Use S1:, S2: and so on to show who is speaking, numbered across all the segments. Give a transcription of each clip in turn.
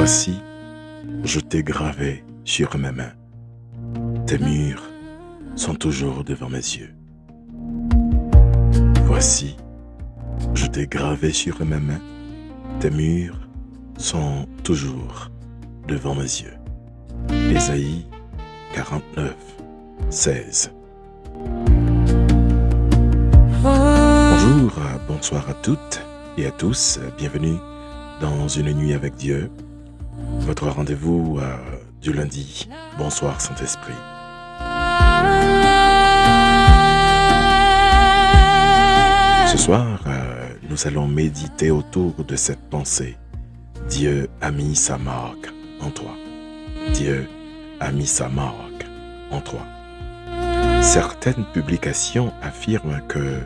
S1: Voici, je t'ai gravé sur mes mains. Tes murs sont toujours devant mes yeux. Voici, je t'ai gravé sur mes mains. Tes murs sont toujours devant mes yeux. Ésaïe 49, 16. Bonjour, bonsoir à toutes et à tous. Bienvenue dans Une nuit avec Dieu. Votre rendez-vous du lundi. Bonsoir Saint-Esprit. Ce soir, nous allons méditer autour de cette pensée. Dieu a mis sa marque en toi. Dieu a mis sa marque en toi. Certaines publications affirment que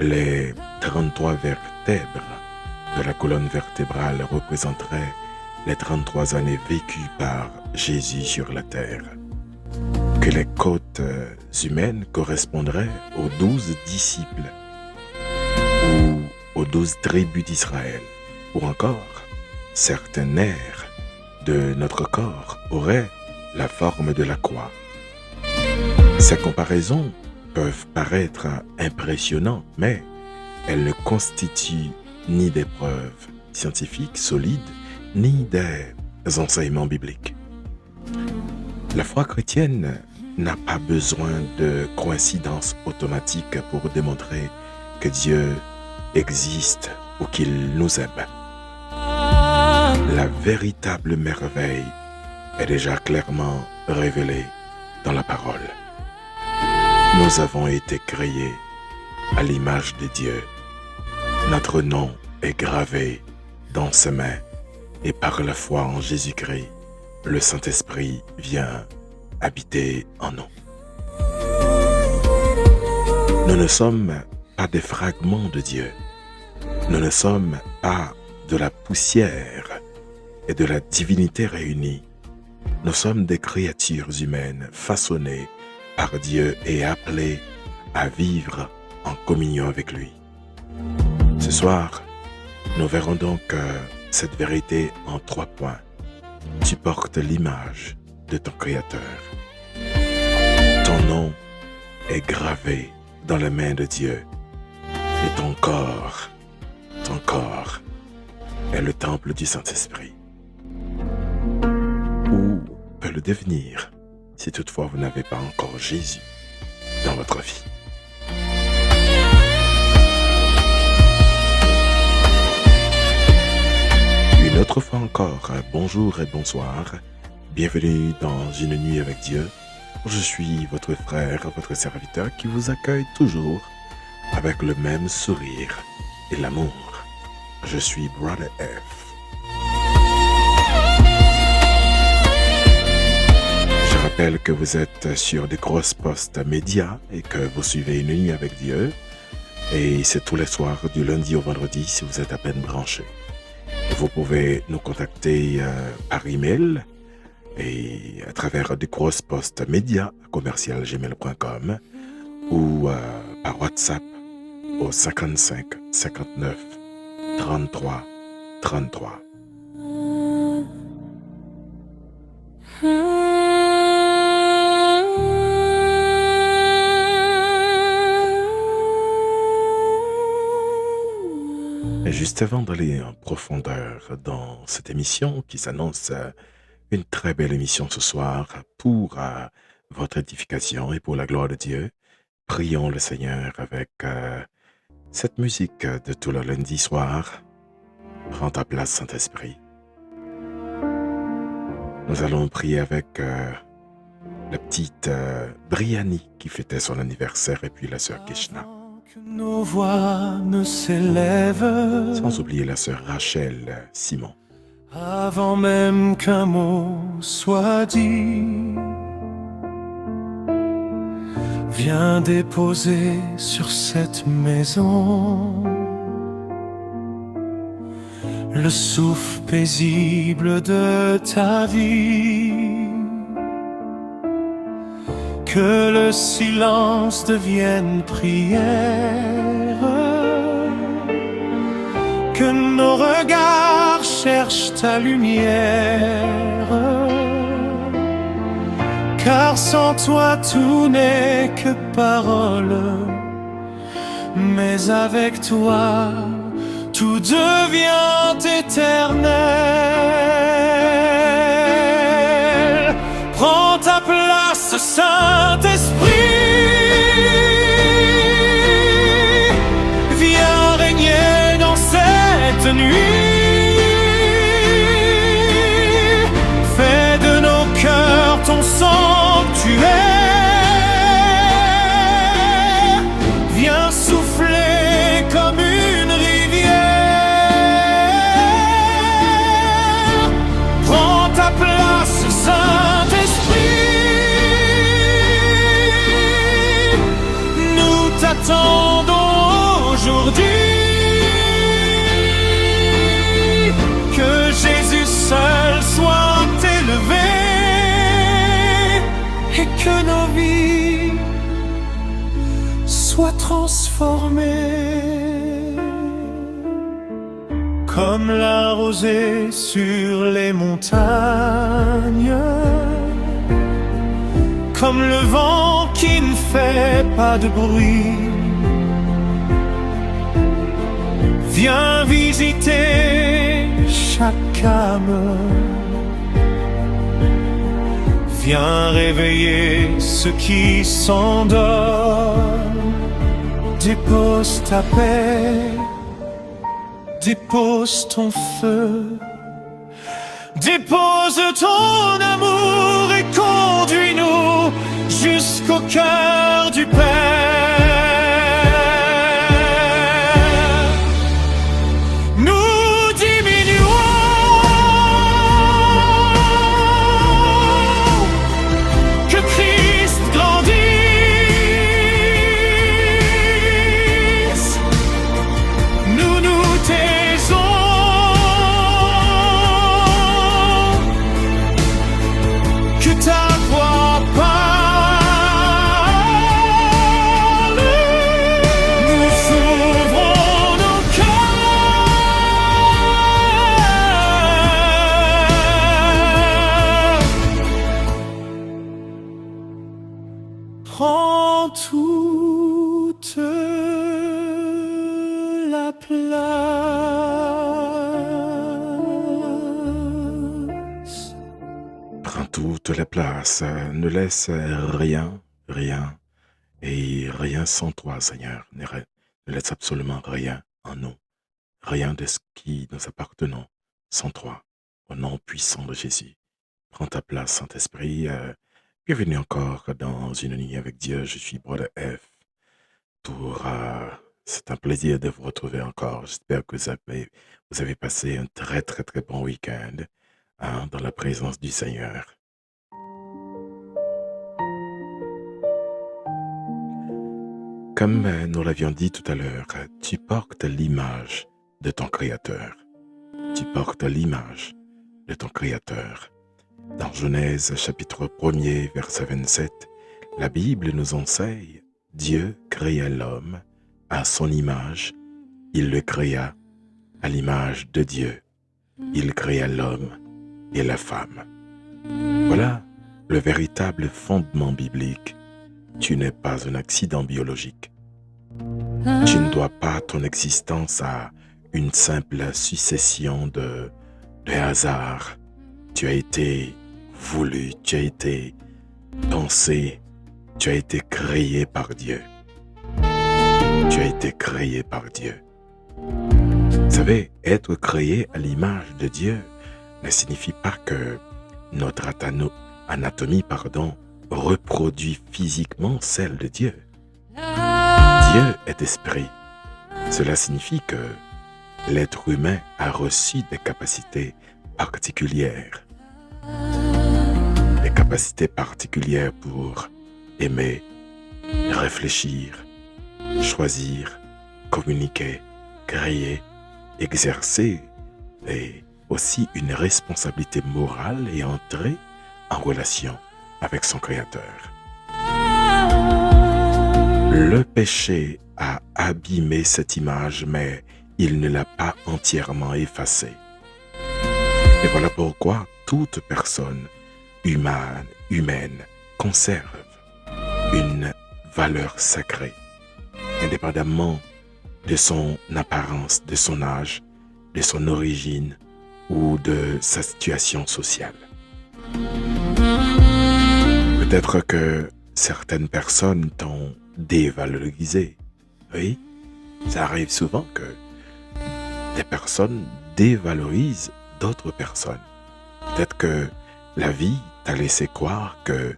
S1: les 33 vertèbres de la colonne vertébrale représenteraient les 33 années vécues par Jésus sur la terre. Que les côtes humaines correspondraient aux 12 disciples ou aux 12 tribus d'Israël, ou encore certains nerfs de notre corps auraient la forme de la croix. Ces comparaisons peuvent paraître impressionnantes, mais elles ne constituent ni des preuves scientifiques solides, ni des enseignements bibliques. La foi chrétienne n'a pas besoin de coïncidence automatique pour démontrer que Dieu existe ou qu'il nous aime. La véritable merveille est déjà clairement révélée dans la parole. Nous avons été créés à l'image de Dieu. Notre nom est gravé dans ses mains et par la foi en Jésus-Christ, le Saint-Esprit vient habiter en nous. Nous ne sommes pas des fragments de Dieu. Nous ne sommes pas de la poussière et de la divinité réunie. Nous sommes des créatures humaines façonnées par Dieu et appelées à vivre en communion avec lui. Ce soir, nous verrons donc cette vérité en 3 points. Tu portes l'image de ton Créateur. Ton nom est gravé dans la main de Dieu. Et ton corps est le temple du Saint-Esprit. Ou peut le devenir si toutefois vous n'avez pas encore Jésus dans votre vie. Une autre fois encore, bonjour et bonsoir. Bienvenue dans Une nuit avec Dieu. Je suis votre frère, votre serviteur qui vous accueille toujours avec le même sourire et l'amour. Je suis Brother F. Je rappelle que vous êtes sur des grosses postes médias et que vous suivez Une nuit avec Dieu. Et c'est tous les soirs du lundi au vendredi si vous êtes à peine branché. Vous pouvez nous contacter par email et à travers des grosses postes médias @gmail.com ou par WhatsApp au 55 59 33 33. Et juste avant d'aller en profondeur dans cette émission qui s'annonce une très belle émission ce soir pour votre édification et pour la gloire de Dieu, prions le Seigneur avec cette musique de tout le lundi soir. Prends ta place, Saint-Esprit. Nous allons prier avec la petite Briani qui fêtait son anniversaire et puis la sœur Kishna.
S2: Nos voix ne s'élèvent.
S1: Sans oublier la sœur Rachel Simon.
S2: Avant même qu'un mot soit dit, viens déposer sur cette maison le souffle paisible de ta vie. Que le silence devienne prière, que nos regards cherche ta lumière, car sans toi tout n'est que parole, mais avec toi tout devient éternel. Prends ta place, Saint-Esprit, viens régner dans cette nuit. Fais de nos cœurs ton sanctuaire. Viens souffler comme une rivière. Prends ta place, Saint-Esprit. Nous t'attendons aujourd'hui. Que Jésus seul soit élevé et que nos vies soient transformées comme la rosée sur les montagnes, comme le vent qui ne fait pas de bruit. Viens visiter chaque âme, viens réveiller ceux qui s'endorment. Dépose ta paix, dépose ton feu, dépose ton amour et conduis-nous jusqu'au cœur du Père. Nous diminuons, que Christ grandisse. Nous nous taisons, que ta voix parle. Nous ouvrons nos cœurs. Prends toute la place.
S1: Prends toute la place, ne laisse rien, rien, et rien sans toi, Seigneur. Ne laisse absolument rien en nous, rien de ce qui nous appartenons sans toi, au nom puissant de Jésus. Prends ta place, Saint-Esprit. Bienvenue encore dans une ligne avec Dieu. Je suis Brother F. C'est un plaisir de vous retrouver encore. J'espère que vous avez passé un très très très bon week-end dans la présence du Seigneur. Comme nous l'avions dit tout à l'heure, tu portes l'image de ton Créateur. Tu portes l'image de ton Créateur. Dans Genèse chapitre 1er, verset 27, la Bible nous enseigne: Dieu créa l'homme à son image, il le créa à l'image de Dieu. Il créa l'homme et la femme. Voilà le véritable fondement biblique. Tu n'es pas un accident biologique. Tu ne dois pas ton existence à une simple succession de hasards. Tu as été voulu, tu as été pensé, tu as été créé par Dieu. Tu as été créé par Dieu. Vous savez, être créé à l'image de Dieu ne signifie pas que notre anatomie, reproduit physiquement celle de Dieu. Dieu est esprit. Cela signifie que l'être humain a reçu des capacités particulières. Des capacités particulières pour aimer, réfléchir, choisir, communiquer, créer, exercer et aussi une responsabilité morale et entrer en relation avec son Créateur. Le péché a abîmé cette image, mais il ne l'a pas entièrement effacée. Et voilà pourquoi toute personne humaine conserve une valeur sacrée, indépendamment de son apparence, de son âge, de son origine ou de sa situation sociale. Peut-être que certaines personnes t'ont dévalorisé. Oui, ça arrive souvent que des personnes dévalorisent d'autres personnes. Peut-être que la vie t'a laissé croire que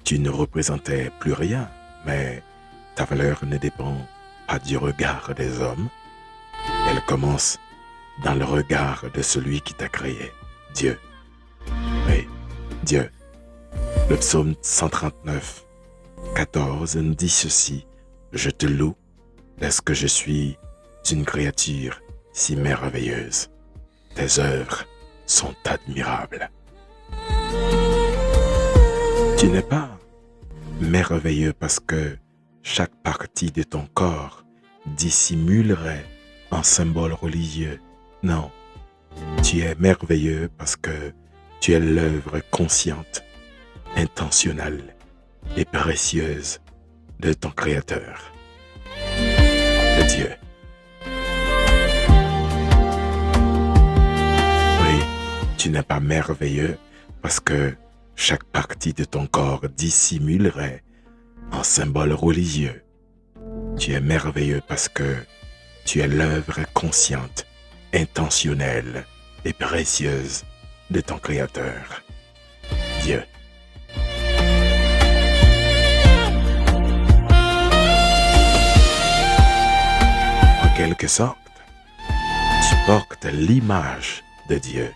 S1: tu ne représentais plus rien, mais ta valeur ne dépend pas du regard des hommes. Elle commence dans le regard de celui qui t'a créé, Dieu. Oui, Dieu. Le psaume 139, 14 nous dit ceci: je te loue parce que je suis une créature si merveilleuse. Tes œuvres sont admirables. Tu n'es pas merveilleux parce que chaque partie de ton corps dissimulerait un symbole religieux. Non, tu es merveilleux parce que tu es l'œuvre consciente, intentionnelle et précieuse de ton Créateur, de Dieu. Oui, tu n'es pas merveilleux parce que chaque partie de ton corps dissimulerait un symbole religieux. Tu es merveilleux parce que tu es l'œuvre consciente, intentionnelle et précieuse de ton Créateur, Dieu. En quelque sorte, tu portes l'image de Dieu.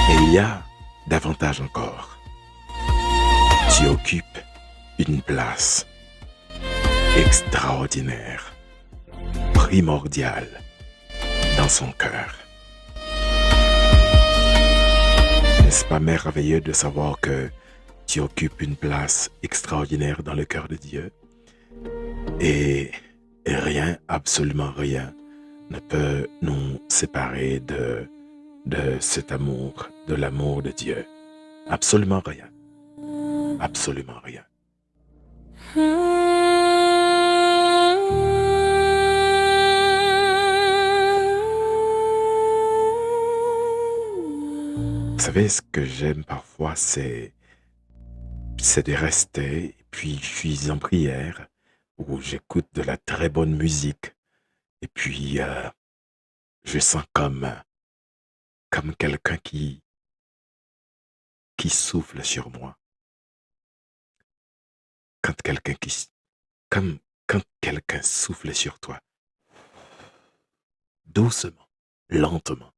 S1: Et il y a davantage encore. Tu occupes une place extraordinaire, primordiale dans son cœur. N'est-ce pas merveilleux de savoir que tu occupes une place extraordinaire dans le cœur de Dieu? Et rien, absolument rien, ne peut nous séparer de cet amour, de l'amour de Dieu. Absolument rien. Absolument rien. Vous savez, ce que j'aime parfois, c'est de rester, et puis je suis en prière, où j'écoute de la très bonne musique, et puis je sens comme quelqu'un qui souffle sur moi. Quand quelqu'un souffle sur toi, doucement, lentement.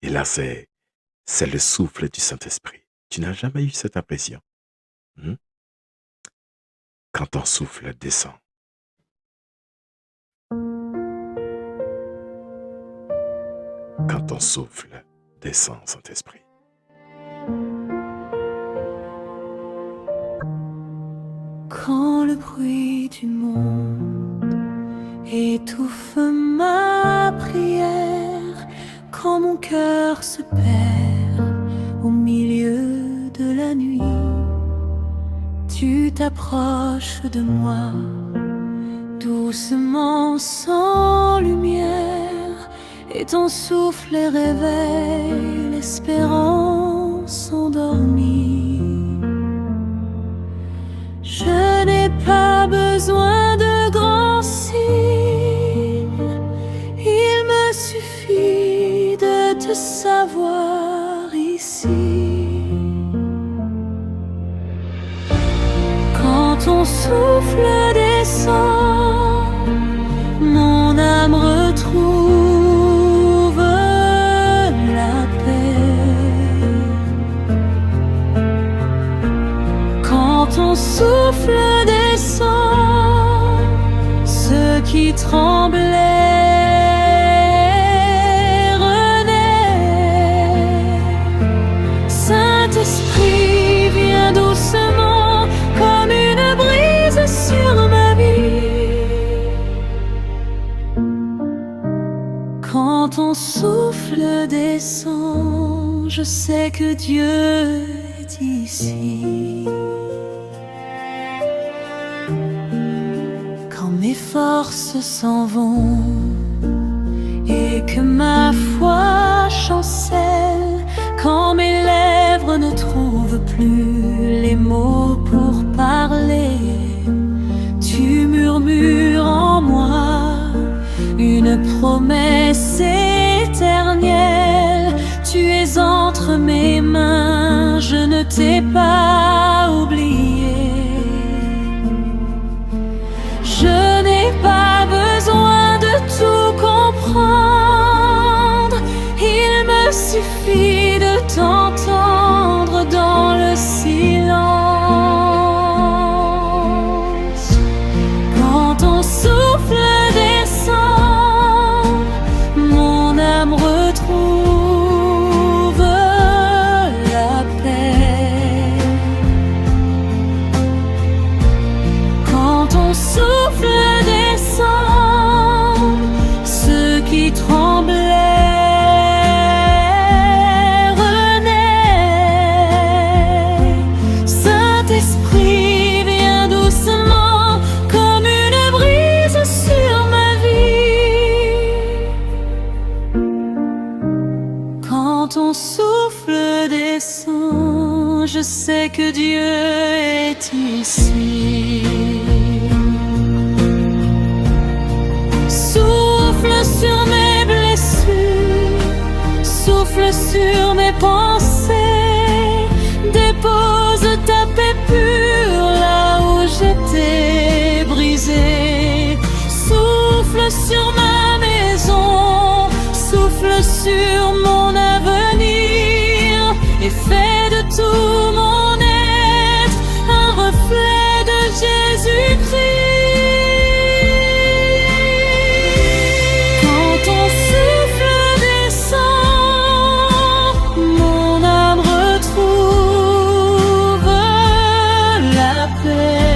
S1: Et là, c'est le souffle du Saint-Esprit. Tu n'as jamais eu cette impression? Quand ton souffle descend. Quand ton souffle descend, Saint-Esprit.
S3: Quand le bruit du monde étouffe ma prière, quand mon cœur se perd au milieu de la nuit, tu t'approches de moi, doucement, sans lumière, et ton souffle réveille l'espérance endormie. Je n'ai pas besoin de grands signes, il me suffit de te savoir ici. Quand ton souffle descend, mon âme retrouve la paix. Quand ton souffle descend, ce qui tremblait renaît. Saint-Esprit, viens doucement comme une brise sur ma vie. souffle descend, je sais que Dieu est ici. Quand mes forces s'en vont et que ma foi chancelle, quand mes lèvres ne trouvent plus les mots pour parler, tu murmures en moi une promesse éternelle. Tu es entre mes mains, je ne t'ai pas oublié. Je n'ai pas besoin de tout comprendre, il me suffit de t'entendre dans le silence. Quand ton souffle descend, mon âme retrouve la paix. Quand ton souffle descend, ceux qui tremblaient renaissent. Saint-Esprit, viens doucement comme une brise sur ma vie. Quand ton souffle descend, je sais que Dieu est ici. Souffle sur mes blessures, souffle sur mes pensées, dépose ta paix pure là où j'étais brisée. Souffle sur ma maison, souffle sur mon avenir et fais de tout mon être un reflet de Jésus-Christ. Quand ton souffle descend, mon âme retrouve la paix.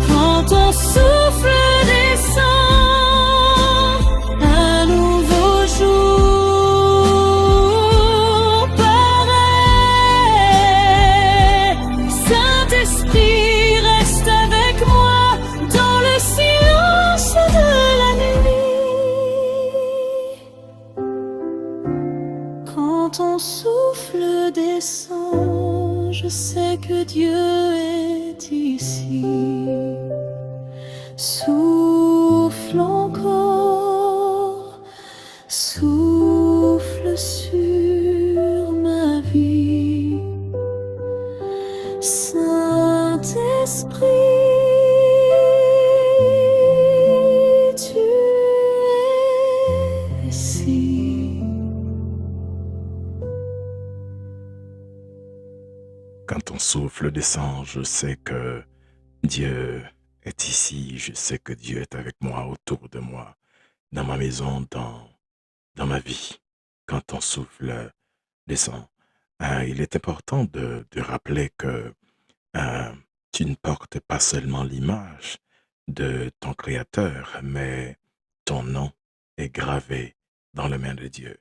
S3: Quand ton souffle descend, un nouveau jour paraît. Saint-Esprit, reste avec moi dans le silence de la nuit. Quand ton souffle descend, je sais que Dieu est ici. Souffle encore, souffle sur ma vie. Saint-Esprit, tu es ici.
S1: Quand ton souffle descend, je sais que Dieu est ici. Je sais que Dieu est avec moi, autour de moi, dans ma maison, dans ma vie. Quand ton souffle descend, il est important de rappeler que tu ne portes pas seulement l'image de ton Créateur, mais ton nom est gravé dans les mains de Dieu.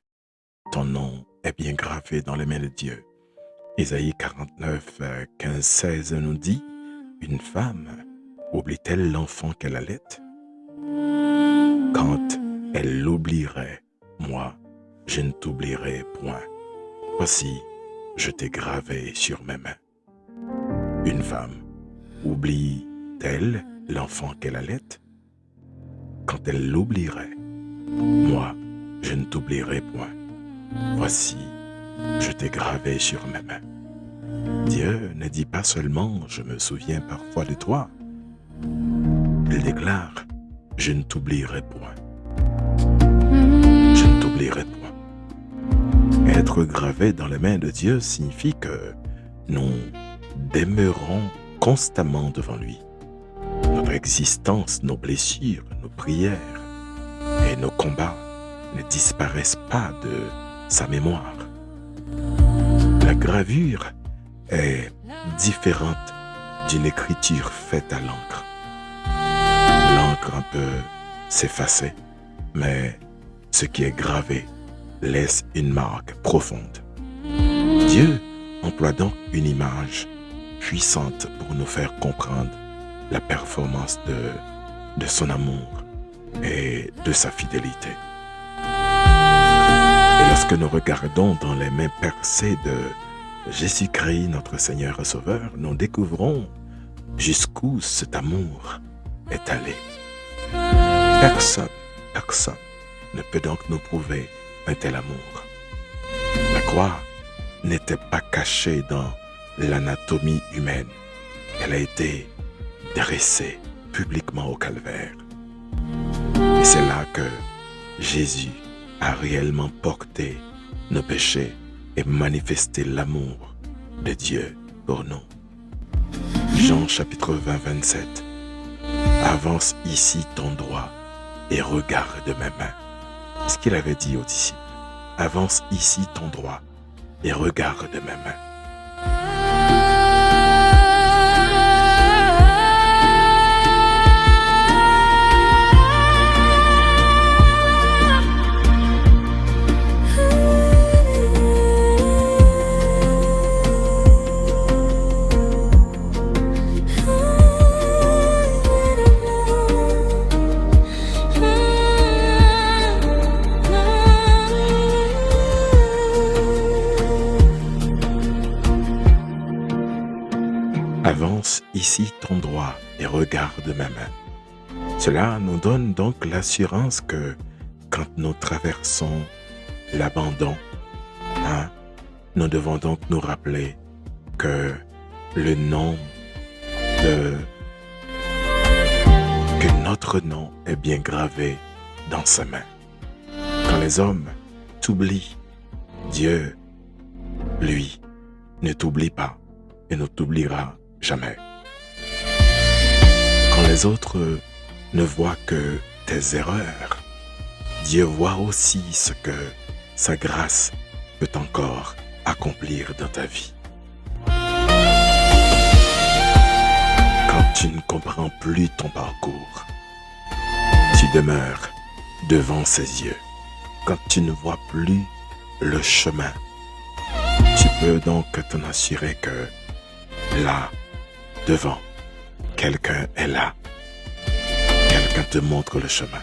S1: Ton nom est bien gravé dans les mains de Dieu. Ésaïe 49, 15, 16 nous dit, « Une femme oublie-t-elle l'enfant qu'elle allait? Quand elle l'oublierait, moi, je ne t'oublierai point. Voici, je t'ai gravé sur mes mains. » Une femme oublie-t-elle l'enfant qu'elle allait? Quand elle l'oublierait, moi, je ne t'oublierai point. Voici, je t'ai gravé sur mes mains. Dieu ne dit pas seulement « je me souviens parfois de toi ». Il déclare « je ne t'oublierai point ». Je ne t'oublierai point. Être gravé dans les mains de Dieu signifie que nous demeurons constamment devant lui. Notre existence, nos blessures, nos prières et nos combats ne disparaissent pas de sa mémoire. La gravure est différente d'une écriture faite à l'encre. L'encre un peu s'effacer, mais ce qui est gravé laisse une marque profonde. Dieu emploie donc une image puissante pour nous faire comprendre la performance de son amour et de sa fidélité. Et lorsque nous regardons dans les mains percées de Jésus-Christ, notre Seigneur et Sauveur, nous découvrons jusqu'où cet amour est allé. Personne ne peut donc nous prouver un tel amour. La croix n'était pas cachée dans l'anatomie humaine. Elle a été dressée publiquement au calvaire. Et c'est là que Jésus a réellement porté nos péchés et manifesté l'amour de Dieu pour nous. Jean chapitre 20, 27. Avance ici ton droit et regarde mes mains. C'est ce qu'il avait dit aux disciples. Avance ici ton droit et regarde mes mains. Avance ici ton droit et regarde mes mains. Cela nous donne donc l'assurance que quand nous traversons l'abandon, nous devons donc nous rappeler que notre nom est bien gravé dans sa main. Quand les hommes t'oublient, Dieu, lui, ne t'oublie pas et ne t'oubliera jamais. Quand les autres ne voient que tes erreurs, Dieu voit aussi ce que sa grâce peut encore accomplir dans ta vie. Quand tu ne comprends plus ton parcours, tu demeures devant ses yeux. Quand tu ne vois plus le chemin, tu peux donc t'en assurer que là, devant, quelqu'un est là. Quelqu'un te montre le chemin.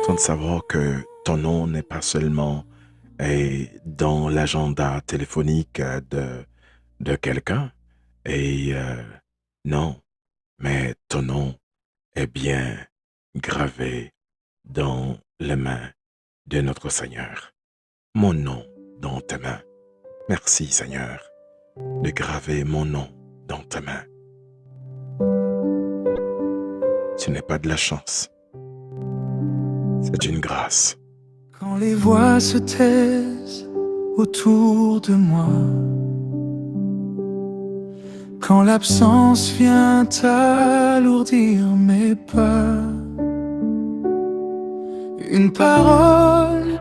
S1: De savoir que ton nom n'est pas seulement dans l'agenda téléphonique de quelqu'un, non, mais ton nom est bien gravé dans les mains de notre Seigneur. Mon nom dans tes mains. Merci Seigneur de graver mon nom dans tes mains. Ce n'est pas de la chance. C'est une grâce.
S2: Quand les voix se taisent autour de moi, quand l'absence vient alourdir mes pas, une parole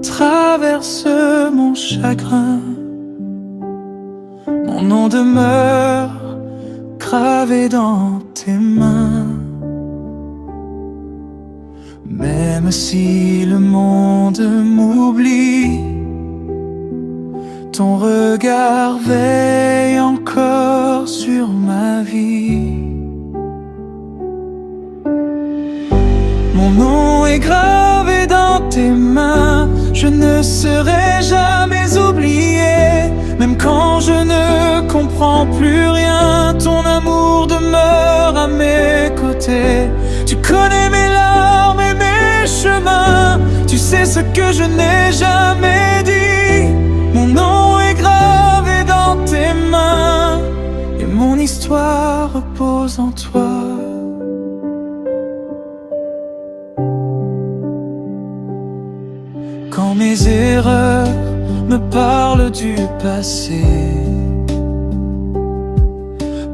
S2: traverse mon chagrin, mon nom demeure gravé dans tes mains. Même si le monde m'oublie, ton regard veille encore sur ma vie. Mon nom est gravé dans tes mains, je ne serai jamais oublié. Même quand je ne comprends plus rien, ton amour demeure à mes côtés. Tu connais mes larmes et mes chemins, tu sais ce que je n'ai jamais dit. Mon nom est gravé dans tes mains et mon histoire repose en toi. quand mes erreurs me parlent du passé,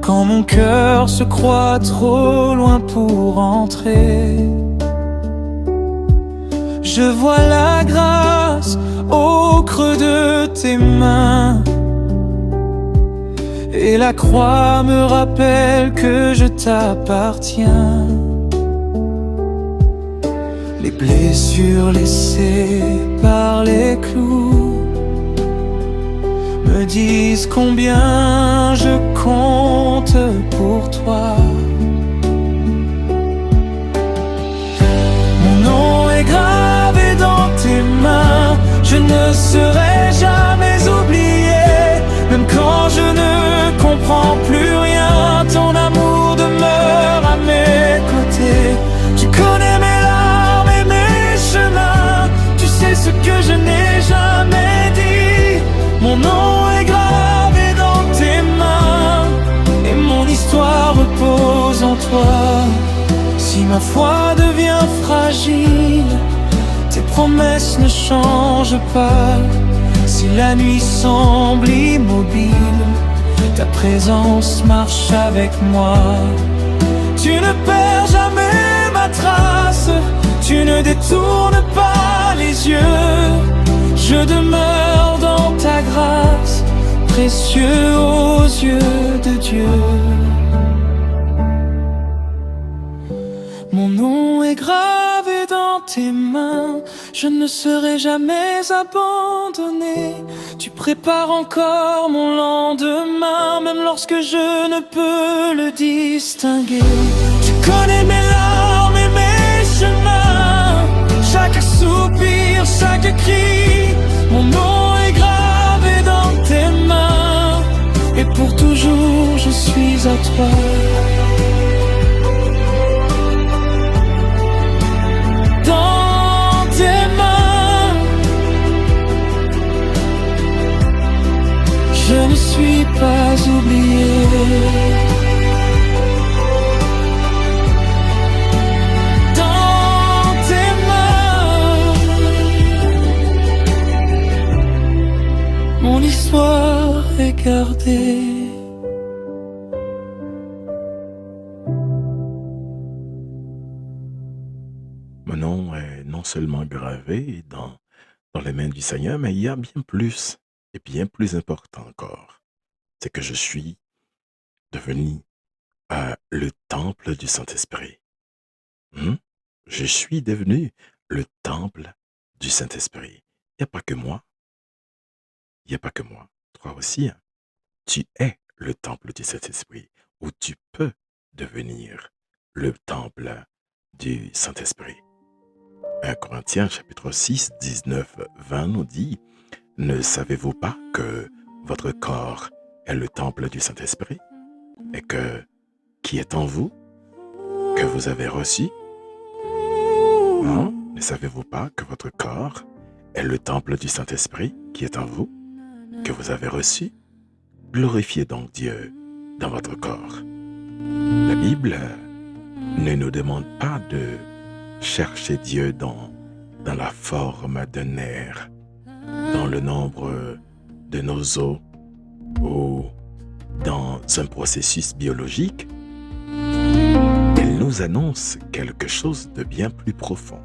S2: quand mon cœur se croit trop loin pour entrer. Je vois la grâce au creux de tes mains, et la croix me rappelle que je t'appartiens. Les blessures laissées par les clous me disent combien je compte pour toi. Mon nom est gravé dans tes mains, je ne serai jamais oublié. Même quand je ne comprends plus rien, ton amour demeure à mes côtés. Tu connais mes larmes et mes chemins, tu sais ce que je n'ai jamais dit. Mon nom est gravé dans tes mains, et mon histoire repose en toi. Si ma foi devient fragile, tes promesses ne changent pas. Si la nuit semble immobile, ta présence marche avec moi. Tu ne perds jamais ma trace, tu ne détournes pas les yeux. Je demeure dans ta grâce, précieux aux yeux de Dieu. Mon nom est gravé dans tes mains, je ne serai jamais abandonné. Tu prépares encore mon lendemain, même lorsque je ne peux le distinguer. Tu connais mes larmes et mes chemins, chaque soupir, chaque cri. Mon nom est gravé dans tes mains, et pour toujours je suis à toi. Dans tes mains, je ne suis pas oublié. Dans tes mains, mon histoire est gardée.
S1: Mon nom est non seulement gravé dans les mains du Seigneur, mais il y a bien plus, et bien plus important encore. C'est que je suis devenu le temple du Saint-Esprit. Je suis devenu le temple du Saint-Esprit. Il n'y a pas que moi. Il n'y a pas que moi. Toi aussi, hein. Tu es le temple du Saint-Esprit, ou tu peux devenir le temple du Saint-Esprit. 1 Corinthiens chapitre 6, 19, 20 nous dit « Ne savez-vous pas que votre corps est le temple du Saint-Esprit et que qui est en vous, que vous avez reçu? Non? Ne savez-vous pas que votre corps est le temple du Saint-Esprit qui est en vous, que vous avez reçu? Glorifiez donc Dieu dans votre corps. » La Bible ne nous demande pas de chercher Dieu dans la forme d'un nerf, dans le nombre de nos os ou dans un processus biologique. Elle nous annonce quelque chose de bien plus profond.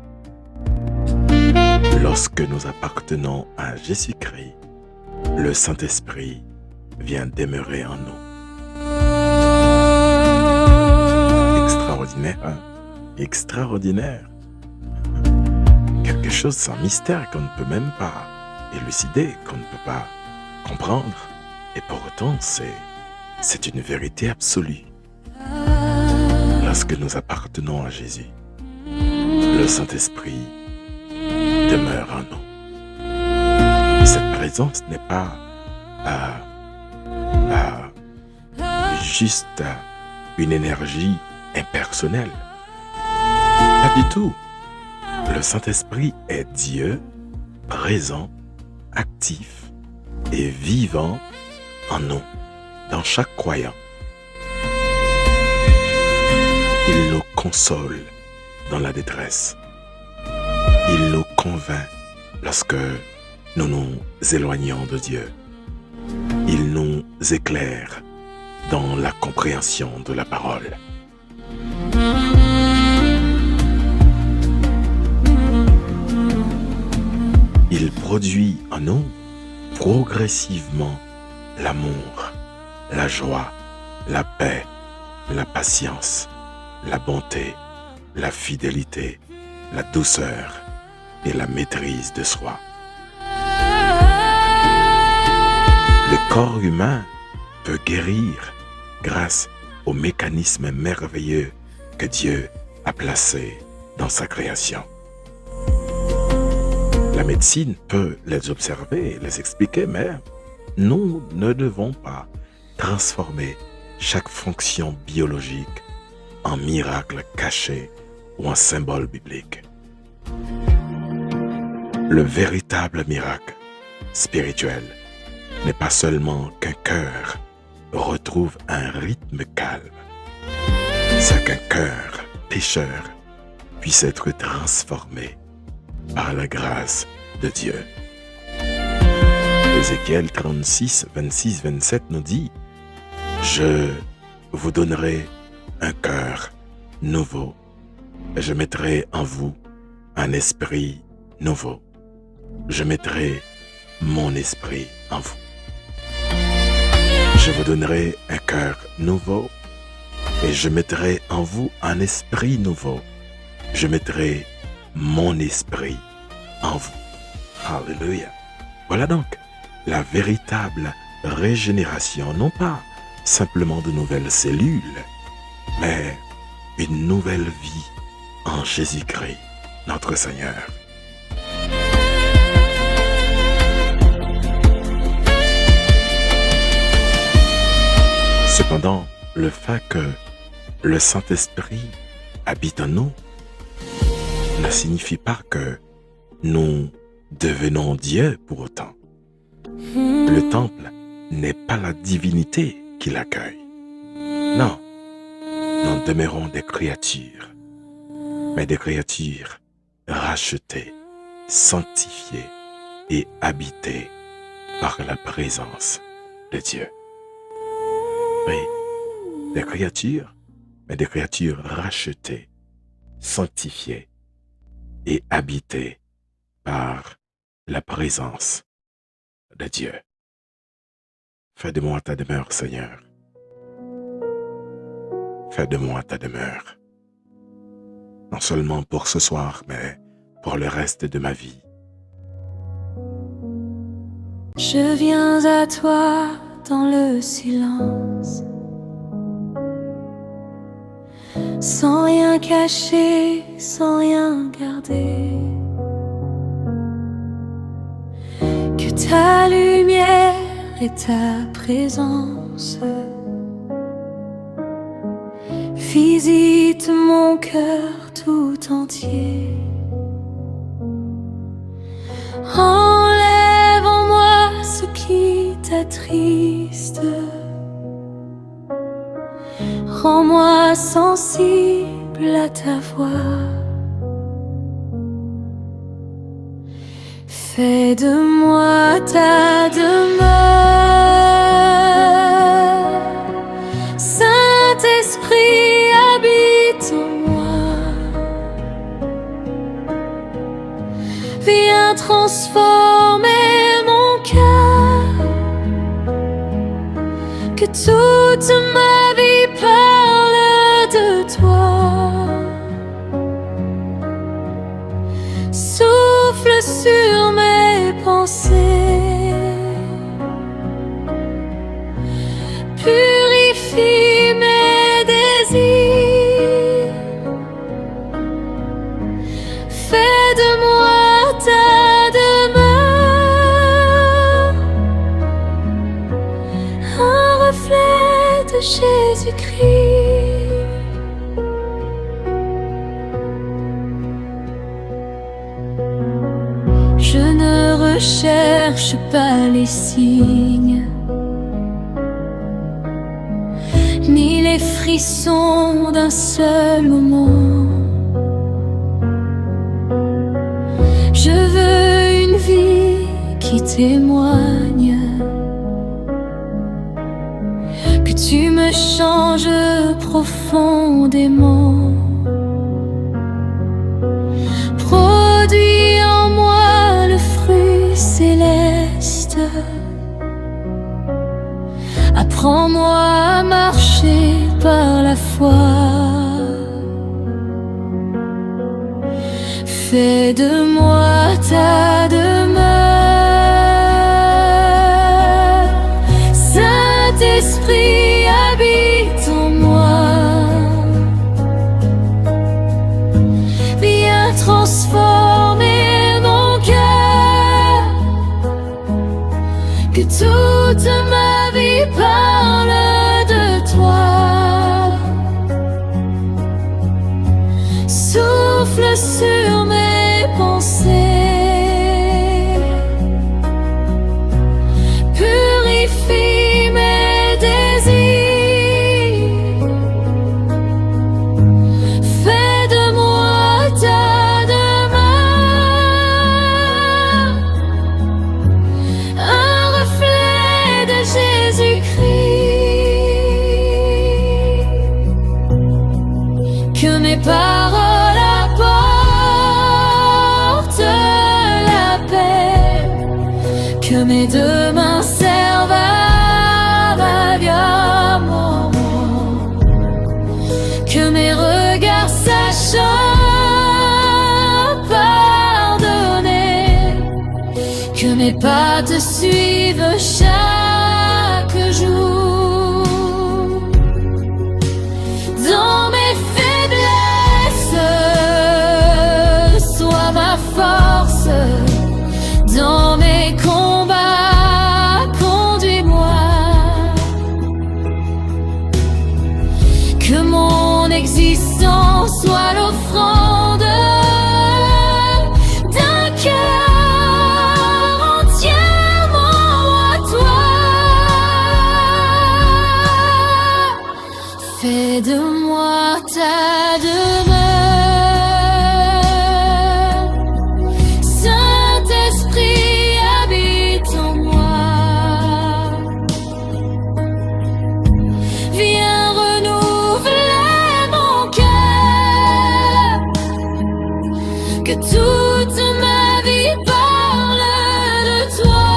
S1: Lorsque nous appartenons à Jésus-Christ, le Saint-Esprit vient demeurer en nous. Extraordinaire, hein? Extraordinaire. Quelque chose sans mystère qu'on ne peut même pas élucider, qu'on ne peut pas comprendre. Et pourtant, c'est une vérité absolue. Lorsque nous appartenons à Jésus, le Saint-Esprit demeure en nous. Et cette présence n'est pas juste une énergie impersonnelle. Pas du tout. Le Saint-Esprit est Dieu présent, actif et vivant en nous, dans chaque croyant. Il nous console dans la détresse. Il nous convainc lorsque nous nous éloignons de Dieu. Il nous éclaire dans la compréhension de la parole. Il produit en nous progressivement l'amour, la joie, la paix, la patience, la bonté, la fidélité, la douceur et la maîtrise de soi. Le corps humain peut guérir grâce aux mécanismes merveilleux que Dieu a placés dans sa création. La médecine peut les observer et les expliquer, mais nous ne devons pas transformer chaque fonction biologique en miracle caché ou en symbole biblique. Le véritable miracle spirituel n'est pas seulement qu'un cœur retrouve un rythme calme, c'est qu'un cœur pécheur puisse être transformé par la grâce de Dieu. Ézéchiel 36, 26, 27 nous dit « Je vous donnerai un cœur nouveau, et je mettrai en vous un esprit nouveau. Je mettrai mon esprit en vous. Je vous donnerai un cœur nouveau, et je mettrai en vous un esprit nouveau. Je mettrai mon esprit en vous. » Alléluia. Voilà donc la véritable régénération, non pas simplement de nouvelles cellules, mais une nouvelle vie en Jésus-Christ, notre Seigneur. Cependant, le fait que le Saint-Esprit habite en nous ne signifie pas que nous devenons Dieu pour autant. Le temple n'est pas la divinité qui l'accueille. Non, nous demeurons des créatures, mais des créatures rachetées, sanctifiées et habitées par la présence de Dieu. Oui, des créatures, mais des créatures rachetées, sanctifiées et habitées par la présence de Dieu. Fais de moi ta demeure, Seigneur. Fais de moi ta demeure. Non seulement pour ce soir, mais pour le reste de ma vie.
S3: Je viens à toi dans le silence, sans rien cacher, sans rien garder. Que ta lumière et ta présence visite mon cœur tout entier. Enlève en moi ce qui t'attriste. Rends-moi sensible à ta voix. Fais de moi ta demeure. Saint-Esprit, habite en moi. Viens transformer mon cœur. Que toute ma vie parle de toi. Souffle sur mes pensées. Purifie mes désirs. Fais de moi ta demeure. Un reflet de Jésus-Christ. Je ne recherche pas les signes, ni les frissons d'un seul moment. Je veux une qui témoigne que tu me changes profondément. Produis en moi le fruit céleste. Apprends-moi à marcher par la foi. Fais de moi ta demeure. Saint-Esprit, habite en moi. Viens transformer mon cœur. Que toute ma vie parle de toi. Souffle sur mes pensées, purifie mes désirs. Fais de moi ta demeure, un reflet de Jésus-Christ. Que mes paroles apportent la paix, que mes deux mains servent à ma vie, à mon monde. Que mes regards sachent pardonner, que mes pas te suivent chaque jour. Dans mes faiblesses, sois ma force. Dans mes combats, conduis-moi. Que mon existence soit l'offrande d'un cœur entièrement à toi. Fais de moi ta demeure. Saint-Esprit, habite en moi. Viens renouveler mon cœur. Que toute ma vie parle de toi.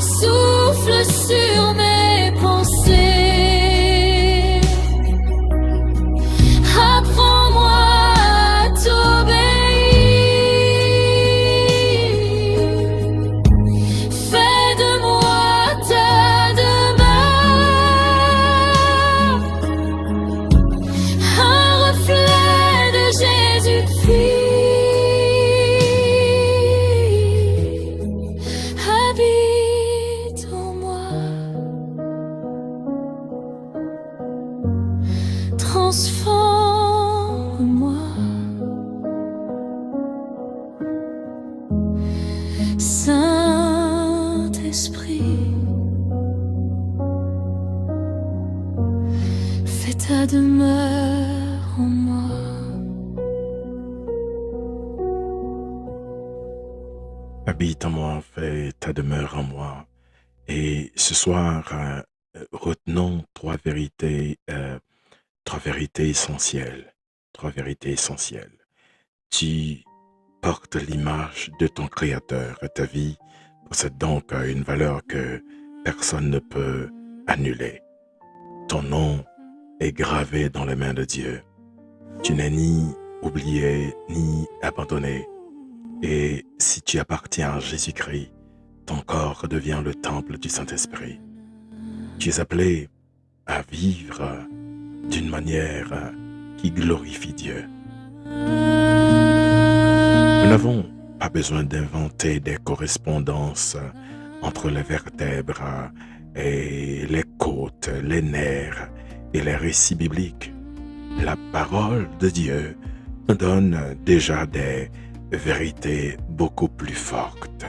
S3: Souffle sur mes pensées. Apprends-moi à t'obéir. Fais de moi ta demeure, un reflet de Jésus-Christ. Habite en moi. Transforme-moi. Saint-Esprit, fais ta demeure en moi.
S1: Habite en moi, fais ta demeure en moi. Et ce soir, retenons trois vérités essentielles. Trois vérités essentielles. Tu portes l'image de ton Créateur. Ta vie possède donc une valeur que personne ne peut annuler. Ton nom est gravé dans les mains de Dieu. Tu n'es ni oublié ni abandonné. Et si tu appartiens à Jésus-Christ, ton corps devient le temple du Saint-Esprit. Tu es appelé à vivre d'une manière qui glorifie Dieu. Nous n'avons pas besoin d'inventer des correspondances entre les vertèbres et les côtes, les nerfs et les récits bibliques. La parole de Dieu nous donne déjà des vérités beaucoup plus fortes.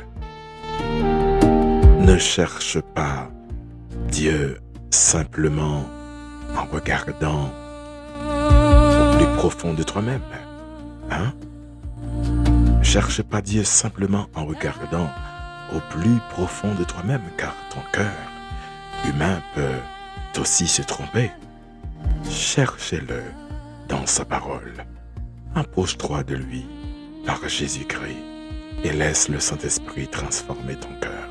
S1: Ne cherche pas Dieu simplement en regardant au plus profond de toi-même. cherche pas Dieu simplement en regardant au plus profond de toi-même, car ton cœur humain peut aussi se tromper. Cherchez-le dans sa parole. Approche-toi de lui par Jésus-Christ et laisse le Saint-Esprit transformer ton cœur.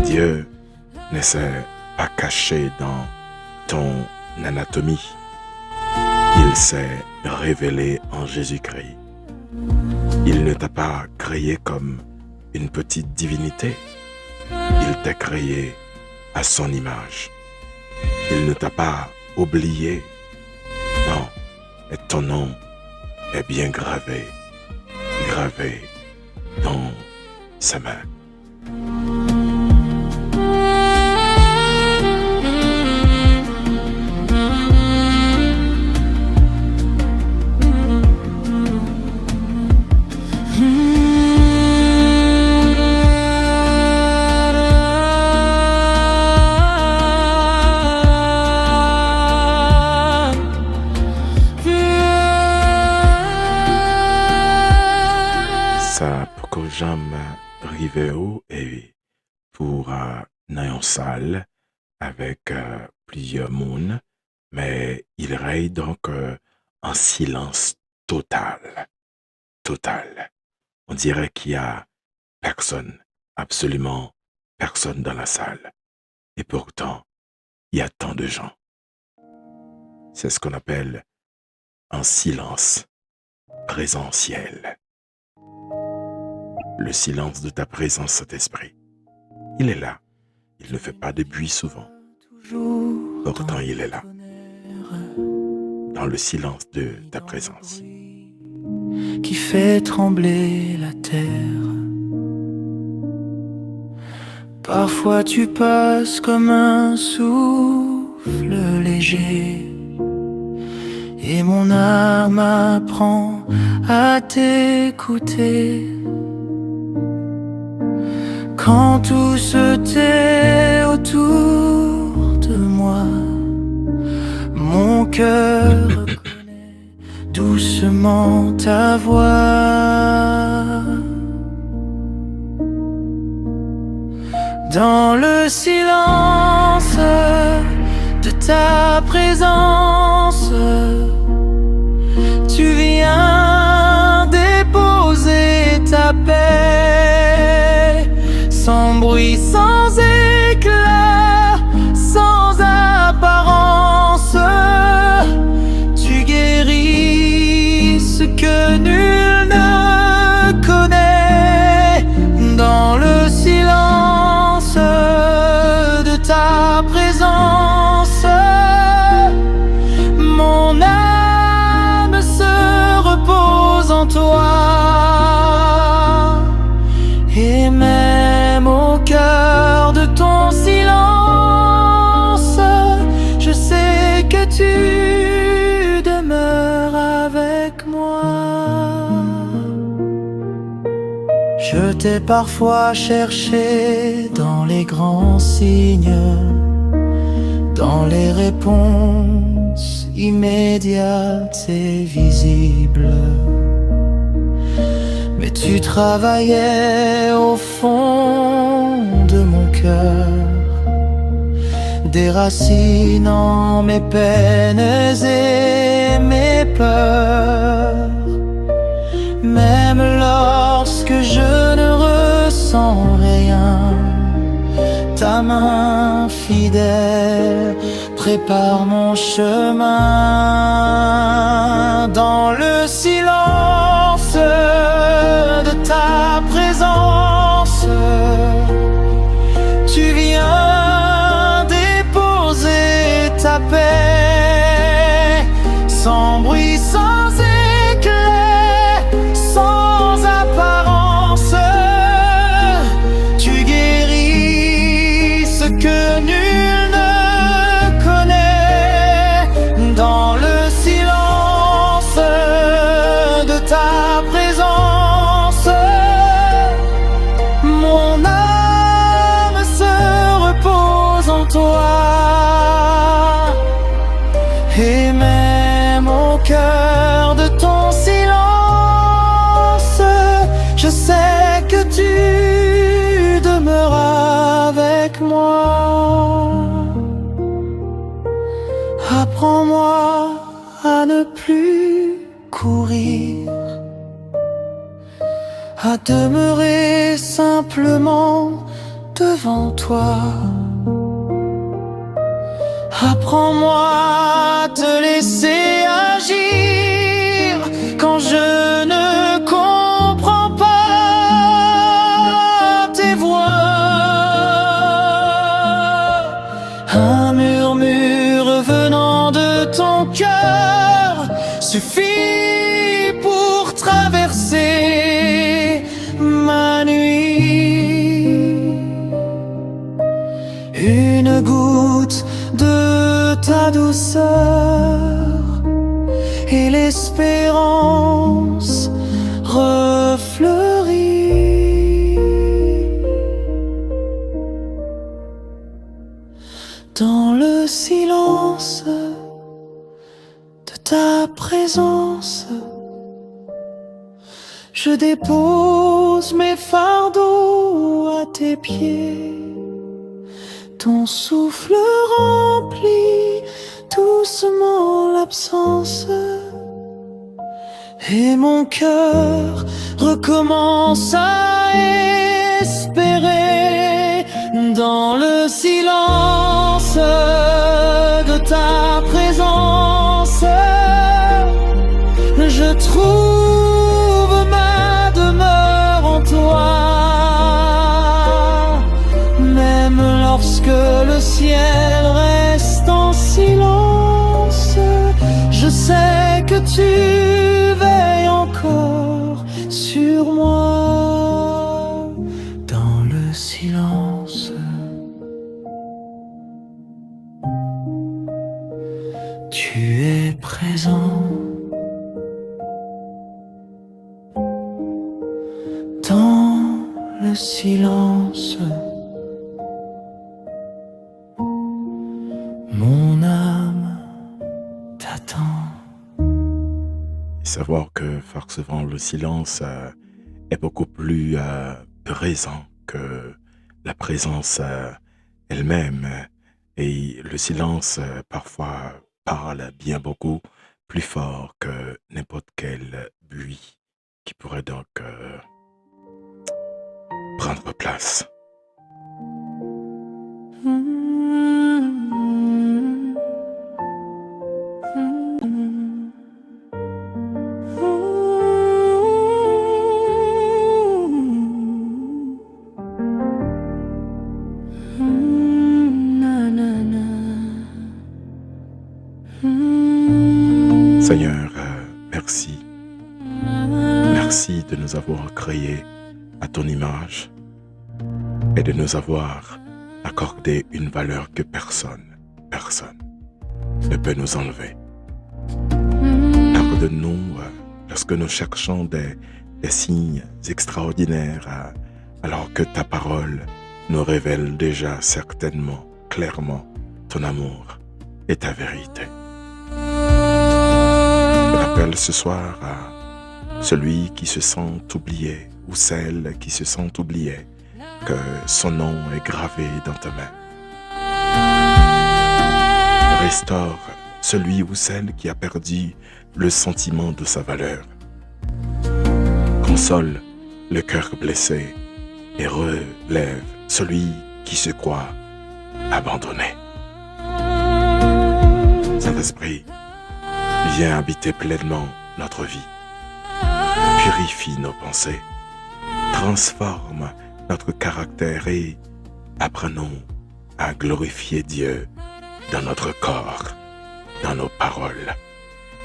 S1: Dieu ne s'est pas caché dans ton anatomie. Il s'est révélé en Jésus-Christ. Il ne t'a pas créé comme une petite divinité. Il t'a créé à son image. Il ne t'a pas oublié. Non, et ton nom est bien gravé dans sa main. Ça pour j'aime Rivero et pour une salle avec plusieurs mondes, mais il règne donc en silence total. Total. On dirait qu'il y a personne, absolument personne dans la salle. Et pourtant, il y a tant de gens. C'est ce qu'on appelle un silence présentiel. Le silence de ta présence, Saint-Esprit. Il est là. Il ne fait pas de bruit souvent. Pourtant, il est là. Dans le silence de ta présence.
S2: Qui fait trembler la terre. Parfois tu passes comme un souffle léger, et mon âme apprend à t'écouter. Quand tout se tait autour de moi, mon cœur reconnaît doucement ta voix. Dans le silence de ta présence, tu viens déposer ta paix, sans bruit, sans éclat, sans apparence. Tu guéris ce que nul ne connaît. Dans le silence de ta présence, mon âme se repose en toi. Et même au cœur de ton silence, je sais que tu demeures avec moi. Je t'ai parfois cherché dans les grands signes, dans les réponses immédiates et visibles. Mais tu travaillais au fond de mon cœur, déracinant mes peines et mes peurs. Même lorsque je ne ressens rien, ta main fidèle prépare mon chemin. Dans le silence de ta présence, tu viens déposer ta paix, sans bruit, sans éclat, sans apparence. Tu guéris ce que nul ne connaît. Dans le silence de ta présence, mon âme se repose en toi. Et même au cœur de plus courir, à demeurer simplement devant toi. Apprends-moi à te laisser agir quand je ne comprends pas tes voix. Un murmure venant de ton cœur suffit pour traverser ma nuit. Une goutte de ta douceur et l'espérance refleurit dans le silence de ta présence. Je dépose mes fardeaux à tes pieds. Ton souffle remplit doucement l'absence et mon cœur recommence à espérer dans le silence de ta présence. Je trouve ma demeure en toi. Lorsque le ciel reste en silence, je sais que tu veilles encore sur moi. Dans le silence, tu es présent. Dans le silence, mon âme t'attend.
S1: Savoir que forcément le silence est beaucoup plus présent que la présence elle-même. Et le silence parfois parle bien beaucoup plus fort que n'importe quel bruit qui pourrait donc prendre place. Seigneur, merci. Merci de nous avoir créés à ton image et de nous avoir accordé une valeur que personne ne peut nous enlever. Pardonne-nous lorsque nous cherchons des signes extraordinaires alors que ta parole nous révèle déjà certainement, clairement, ton amour et ta vérité. Rappelle ce soir à celui qui se sent oublié ou celle qui se sent oubliée que son nom est gravé dans ta main. Restaure celui ou celle qui a perdu le sentiment de sa valeur. Console le cœur blessé et relève celui qui se croit abandonné. Saint-Esprit, viens habiter pleinement notre vie. Purifie nos pensées. Transforme notre caractère et apprenons à glorifier Dieu dans notre corps, dans nos paroles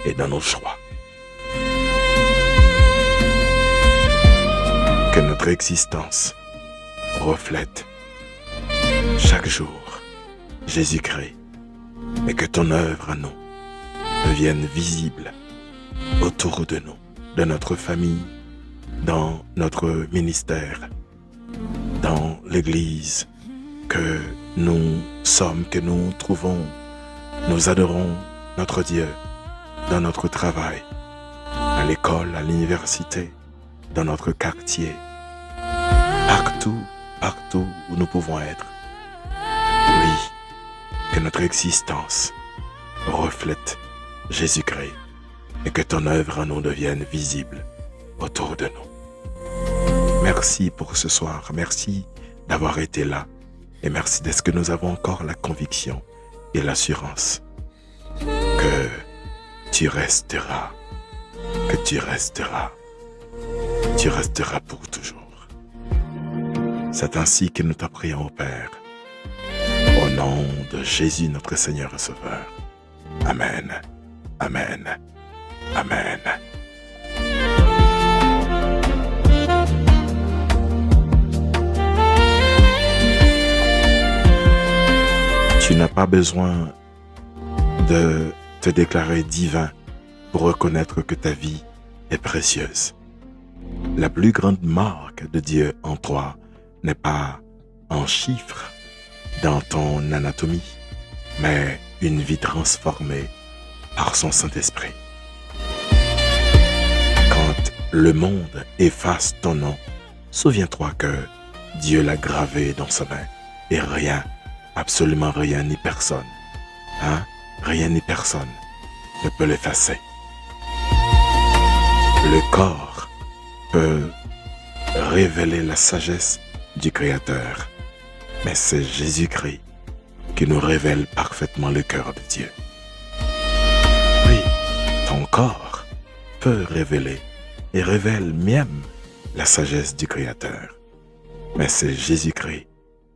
S1: et dans nos choix. Que notre existence reflète chaque jour Jésus-Christ et que ton œuvre à nous devienne visible autour de nous, de notre famille, dans notre ministère, dans l'Église que nous sommes, que nous trouvons. Nous adorons notre Dieu dans notre travail, à l'école, à l'université, dans notre quartier, partout où nous pouvons être. Oui, que notre existence reflète Jésus-Christ et que ton œuvre en nous devienne visible autour de nous. Merci pour ce soir, merci d'avoir été là et merci d'être que nous avons encore la conviction et l'assurance que tu resteras, tu resteras pour toujours. C'est ainsi que nous te prions, Père, au nom de Jésus notre Seigneur et Sauveur. Amen, amen, amen. Tu n'as pas besoin de te déclarer divin pour reconnaître que ta vie est précieuse. La plus grande marque de Dieu en toi n'est pas en chiffres dans ton anatomie, mais une vie transformée par son Saint-Esprit. Quand le monde efface ton nom, souviens-toi que Dieu l'a gravé dans sa main et rien, absolument rien ni personne, rien ni personne ne peut l'effacer. Le corps peut révéler la sagesse du Créateur, mais c'est Jésus-Christ qui nous révèle parfaitement le cœur de Dieu. Oui, ton corps peut révéler et révèle même la sagesse du Créateur, mais c'est Jésus-Christ,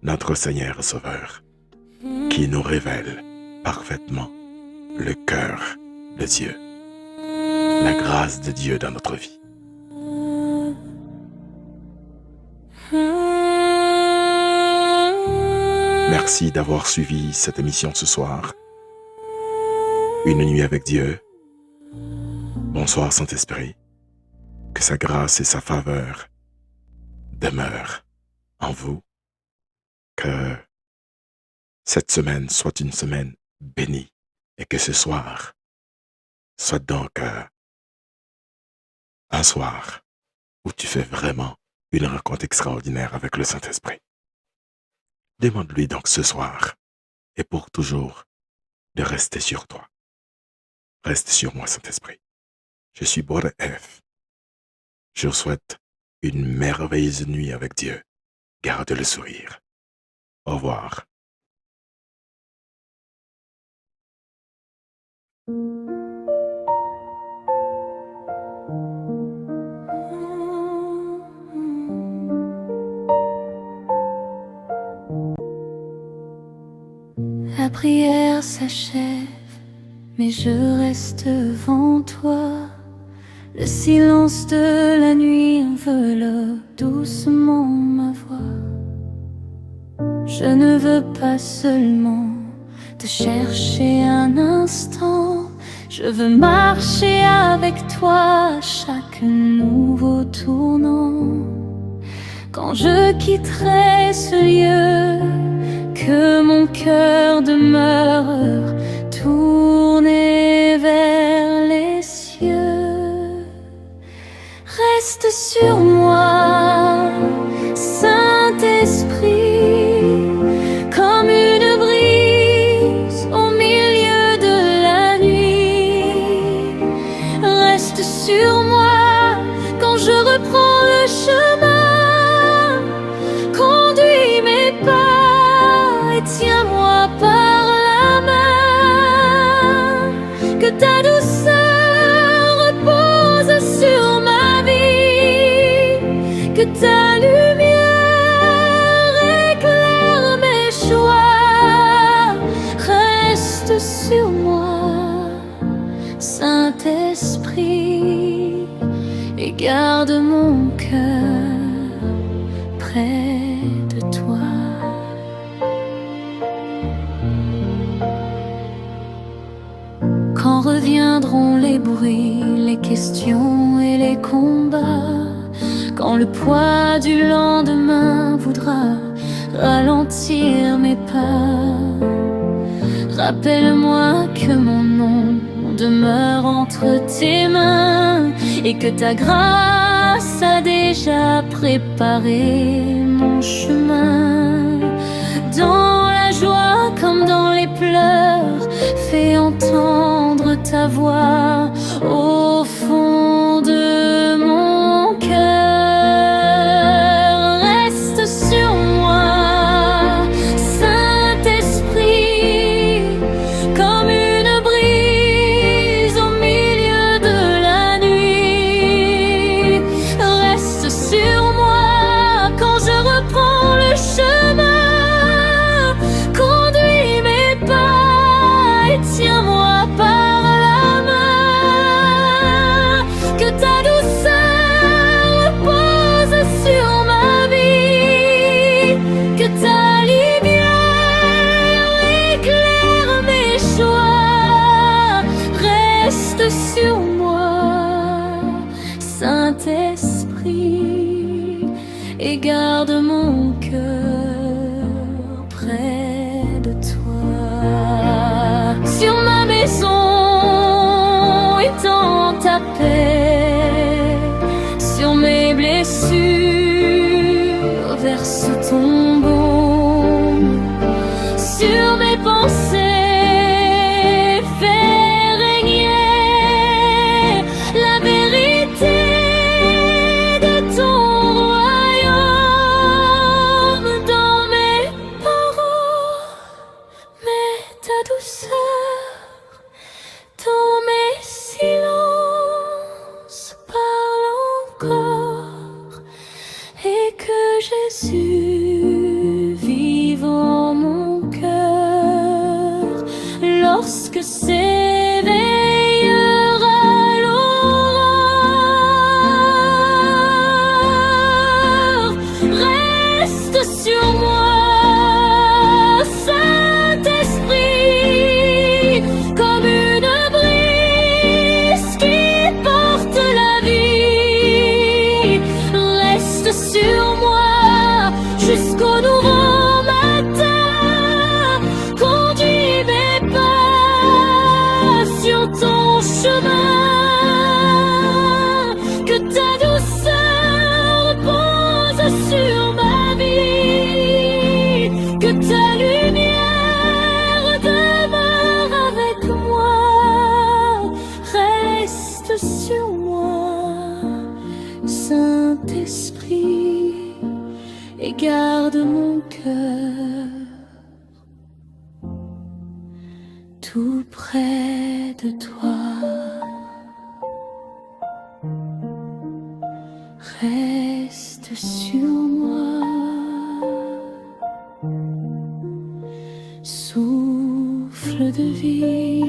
S1: notre Seigneur et Sauveur, qui nous révèle parfaitement le cœur de Dieu, la grâce de Dieu dans notre vie. Merci d'avoir suivi cette émission ce soir. Une nuit avec Dieu. Bonsoir Saint-Esprit. Que sa grâce et sa faveur demeurent en vous. Que cette semaine soit une semaine bénie et que ce soir soit donc un soir où tu fais vraiment une rencontre extraordinaire avec le Saint-Esprit. Demande-lui donc ce soir et pour toujours de rester sur toi. Reste sur moi, Saint-Esprit. Je suis Brother F. Je vous souhaite une merveilleuse nuit avec Dieu. Garde le sourire. Au revoir.
S3: La prière s'achève, mais je reste devant toi. Le silence de la nuit enveloppe doucement ma voix. Je ne veux pas seulement te chercher un instant, je veux marcher avec toi à chaque nouveau tournant. Quand je quitterai ce lieu, que mon cœur demeure tourné vers les cieux. Reste sur moi, Saint-Esprit, comme une brise au milieu de la nuit. Reste sur moi quand je reprends le chemin. Conduis mes pas et tiens-moi par la main. Que ta douceur repose sur ma vie, que ta lumière éclaire mes choix. Reste sur moi, Saint-Esprit, et garde mon cœur près de toi. Quand reviendront les bruits, les questions et les combats, quand le poids du lendemain voudra ralentir mes pas, rappelle-moi que mon nom demeure entre tes mains et que ta grâce a déjà préparé mon chemin. Dans la joie comme dans les pleurs, fais entendre ta voix. au fond de mon cœur. Reste sur moi, Saint-Esprit, comme une brise au milieu de la nuit. Reste sur moi quand je reprends le chemin. Conduis mes pas et tiens-moi par la main. Que ta douceur repose sur ma vie, que ta lumière éclaire mes choix. Reste sur moi, Saint-Esprit, et garde mon cœur près de toi. Sur ma maison étends ta paix, sur mes blessures verse ton baume, sur mes pensées fais régner la vérité de ton royaume. Dans mes paroles, mets ta douceur, dans mes silences parle encore, et que Jésus vive en mon cœur lorsque s'éveillera l'aurore. Reste sur moi, Saint-Esprit, comme une brise qui porte la vie. Reste sur moi jusqu'au nouveau matin. Conduis mes pas sur ton chemin. Que ta douceur repose sur ma vie, que ta lumière demeure avec moi. Reste sur moi, Saint-Esprit, et garde mon cœur tout près de toi. Reste sur moi, souffle de vie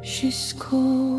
S3: jusqu'au